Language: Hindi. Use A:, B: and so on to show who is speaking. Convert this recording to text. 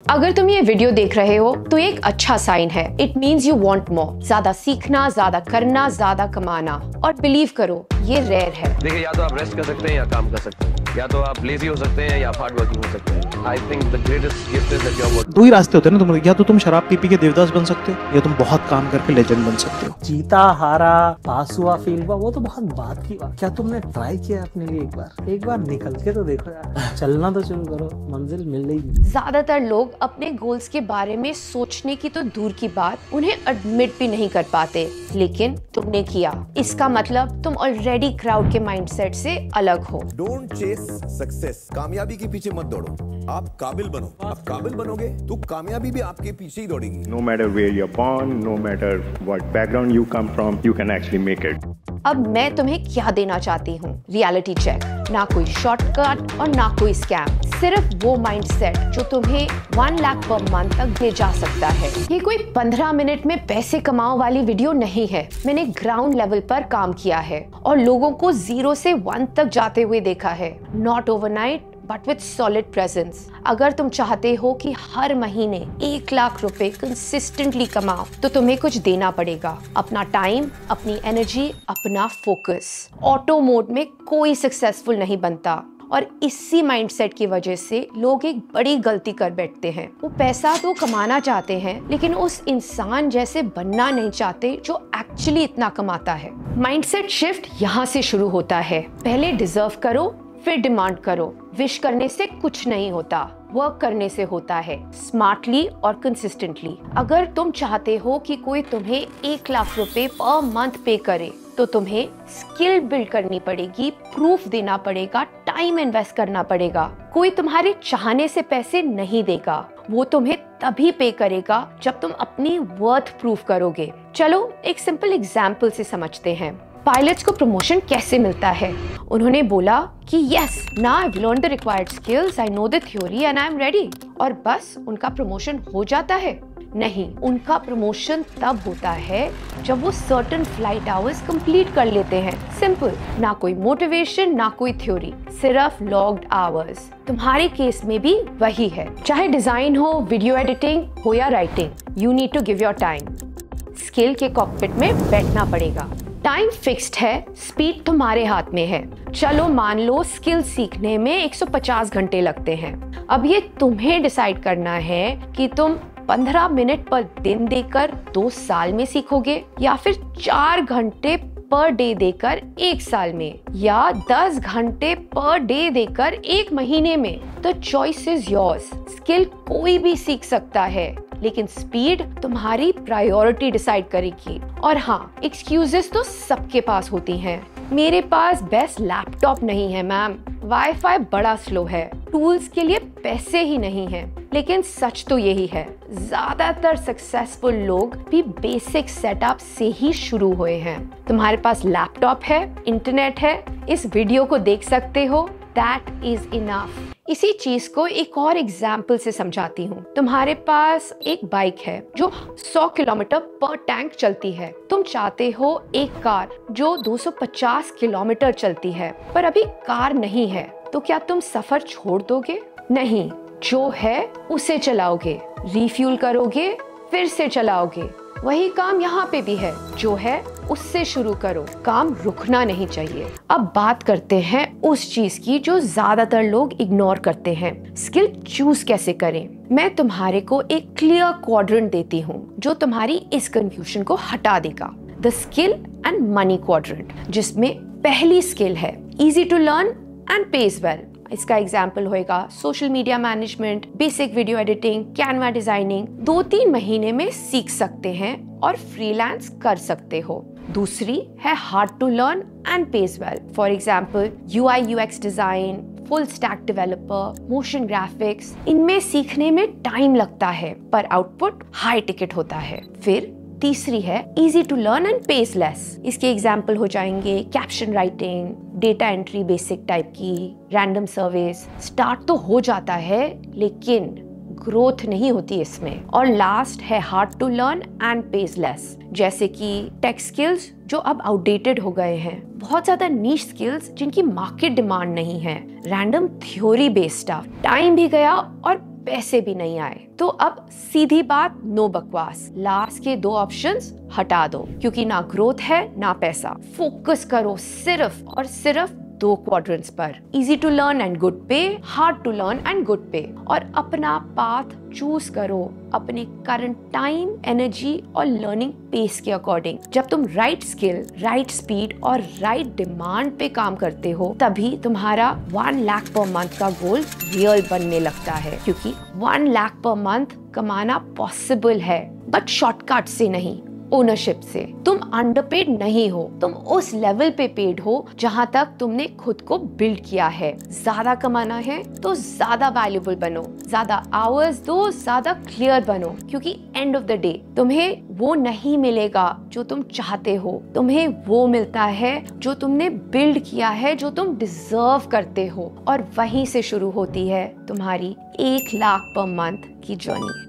A: अगर तुम ये वीडियो देख रहे हो तो एक अच्छा साइन है। It means you want more, ज्यादा सीखना, ज्यादा करना, ज्यादा कमाना। और बिलीव करो ये रेयर है।
B: देखिए, या तो आप रेस्ट कर सकते हैं या काम कर सकते हैं, या तो आप लेजी हो सकते हैं या हार्ड वर्किंग हो सकते हैं। I think the greatest gift is that you are working.
C: दो ही रास्ते होते हैं ना तुम्हारे, या तो तुम शराब पी के देवदास बन सकते हो या तुम बहुत काम करके लेजेंड बन सकते हो।
D: जीता हारा, पास हुआ फेल हुआ, वो तो बहुत बात की बात। क्या तुमने ट्राई किया अपने लिए एक बार निकल के तो देखो यार। चलना तो शुरू करो, मंजिल मिल रही।
A: ज्यादातर लोग अपने गोल्स के बारे में सोचने की तो दूर की बात, उन्हें एडमिट भी नहीं कर पाते। लेकिन तुमने किया, इसका मतलब तुम ऑलरेडी क्राउड के माइंडसेट से अलग हो।
E: डोंट चेस सक्सेस, कामयाबी के पीछे मत दौड़ो, आप काबिल बनो। आप काबिल बनोगे तो कामयाबी भी आपके पीछे ही दौड़ेगी।
F: No matter where you're born, no matter what background you come from, you can actually make it.
A: अब मैं तुम्हें क्या देना चाहती हूँ? Reality check. ना कोई शॉर्टकट और ना कोई स्कैम, सिर्फ वो माइंडसेट जो तुम्हें 1 लाख पर मंथ तक ले जा सकता है। ये कोई 15 मिनट में पैसे कमाओ वाली वीडियो नहीं है। मैंने ग्राउंड लेवल पर काम किया है और लोगों को 0 से 1 तक जाते हुए देखा है। Not overnight but with solid presence. अगर तुम चाहते हो कि हर महीने 1 लाख रुपए कंसिस्टेंटली कमाओ तो तुम्हें कुछ देना पड़ेगा। अपना टाइम, अपनी एनर्जी, अपना फोकस। ऑटो मोड में कोई सक्सेसफुल नहीं बनता और इसी माइंडसेट की वजह से लोग एक बड़ी गलती कर बैठते हैं। वो पैसा तो कमाना चाहते हैं लेकिन उस इंसान जैसे बनना नहीं चाहते जो एक्चुअली इतना कमाता है। माइंडसेट शिफ्ट यहाँ से शुरू होता है। पहले डिजर्व करो, फिर डिमांड करो। विश करने से कुछ नहीं होता, वर्क करने से होता है, स्मार्टली और कंसिस्टेंटली। अगर तुम चाहते हो कि कोई तुम्हें 1 लाख रुपए पर मंथ पे करे तो तुम्हें स्किल बिल्ड करनी पड़ेगी, प्रूफ देना पड़ेगा, टाइम इन्वेस्ट करना पड़ेगा। कोई तुम्हारे चाहने से पैसे नहीं देगा, वो तुम्हें तभी पे करेगा जब तुम अपनी वर्थ प्रूफ करोगे। चलो एक सिंपल एग्जाम्पल से समझते हैं। पायलट्स को प्रमोशन कैसे मिलता है? उन्होंने बोला कि yes, now I have learned the required skills, I know the theory and I am ready, और बस उनका प्रमोशन हो जाता है? नहीं, उनका प्रमोशन तब होता है जब वो सर्टेन फ्लाइट आवर्स कंप्लीट कर लेते हैं। सिंपल, ना कोई मोटिवेशन, ना कोई थ्योरी, सिर्फ लॉग्ड आवर्स। तुम्हारे केस में भी वही है। चाहे डिजाइन हो, वीडियो एडिटिंग हो या writing, you need to give your time. Skill के कॉकपिट में बैठना पड़ेगा। टाइम फिक्स्ड है, स्पीड तुम्हारे हाथ में है। चलो मान लो स्किल सीखने में 150 घंटे लगते हैं। अब ये तुम्हें डिसाइड करना है कि तुम 15 मिनट पर दिन देकर 2 साल में सीखोगे या फिर 4 घंटे पर डे देकर 1 साल में, या 10 घंटे पर डे देकर 1 महीने में। तो चॉइस इज योर्स। स्किल कोई भी सीख सकता है लेकिन स्पीड तुम्हारी प्रायोरिटी डिसाइड करेगी। और हाँ, एक्सक्यूजेस तो सबके पास होती हैं। मेरे पास बेस्ट लैपटॉप नहीं है मैम, वाईफाई बड़ा स्लो है, टूल्स के लिए पैसे ही नहीं हैं। लेकिन सच तो यही है, ज्यादातर सक्सेसफुल लोग भी बेसिक सेटअप से ही शुरू हुए हैं। तुम्हारे पास लैपटॉप है, इंटरनेट है, इस वीडियो को देख सकते हो, दैट इज इनफ। इसी चीज को एक और एग्जाम्पल से समझाती हूँ। तुम्हारे पास एक बाइक है जो 100 किलोमीटर पर टैंक चलती है। तुम चाहते हो एक कार जो 250 किलोमीटर चलती है, पर अभी कार नहीं है, तो क्या तुम सफर छोड़ दोगे? नहीं, जो है उसे चलाओगे, रिफ्यूल करोगे, फिर से चलाओगे। वही काम यहाँ पे भी है, जो है उससे शुरू करो। काम रुकना नहीं चाहिए। अब बात करते हैं उस चीज की जो ज्यादातर लोग इग्नोर करते हैं। स्किल चूज कैसे करें? मैं तुम्हारे को एक क्लियर क्वाड्रेंट देती हूँ जो तुम्हारी इस कंफ्यूजन को हटा देगा। The skill and money quadrant, जिसमें पहली स्किल है easy to learn and pays well. इसका एग्जाम्पल होएगा social media management, basic video editing, Canva designing. 2-3 महीने में सीख सकते हैं और फ्रीलांस कर सकते हो। दूसरी है hard to learn and pays well. For example UI UX design, full stack developer, motion graphics. इनमें सीखने में टाइम लगता है पर आउटपुट हाई टिकट होता है। फिर तीसरी है easy to learn and pays less. इसके एग्जाम्पल हो जाएंगे caption writing, data entry basic type की, रैंडम सर्विस। स्टार्ट तो हो जाता है लेकिन ग्रोथ नहीं होती इसमें। और लास्ट है hard to learn and pays less, जैसे कि टेक स्किल्स जो अब आउटडेटेड हो गए हैं, बहुत ज्यादा नीश स्किल्स जिनकी मार्केट डिमांड नहीं है, random theory based stuff. Time भी गया और पैसे भी नहीं आए। तो अब सीधी बात, नो बकवास, लास्ट के 2 ऑप्शंस हटा दो, क्योंकि ना ग्रोथ है ना पैसा। फोकस करो सिर्फ और सिर्फ 2 क्वाड्रेंट्स पर, easy to learn and good pay, hard to learn and good pay, और अपना पाथ चूज करो अपने करंट टाइम, एनर्जी और लर्निंग पेस के अकॉर्डिंग। जब तुम राइट स्किल, राइट स्पीड और राइट डिमांड पे काम करते हो, तभी तुम्हारा 1 लाख पर मंथ का गोल रियल बनने लगता है, क्योंकि 1 लाख पर मंथ कमाना पॉसिबल है, बट शॉर्टकट से नहीं, ओनरशिप से। तुम अंडरपेड नहीं हो, तुम उस लेवल पे पेड हो जहां तक तुमने खुद को बिल्ड किया है। ज्यादा कमाना है तो ज्यादा वैल्यूबल बनो, ज्यादा आवर्स दो, ज्यादा क्लियर बनो, क्योंकि एंड ऑफ द डे तुम्हें वो नहीं मिलेगा जो तुम चाहते हो, तुम्हें वो मिलता है जो तुमने बिल्ड किया है, जो तुम डिजर्व करते हो। और वहीं से शुरू होती है तुम्हारी 1 लाख पर मंथ की जर्नी।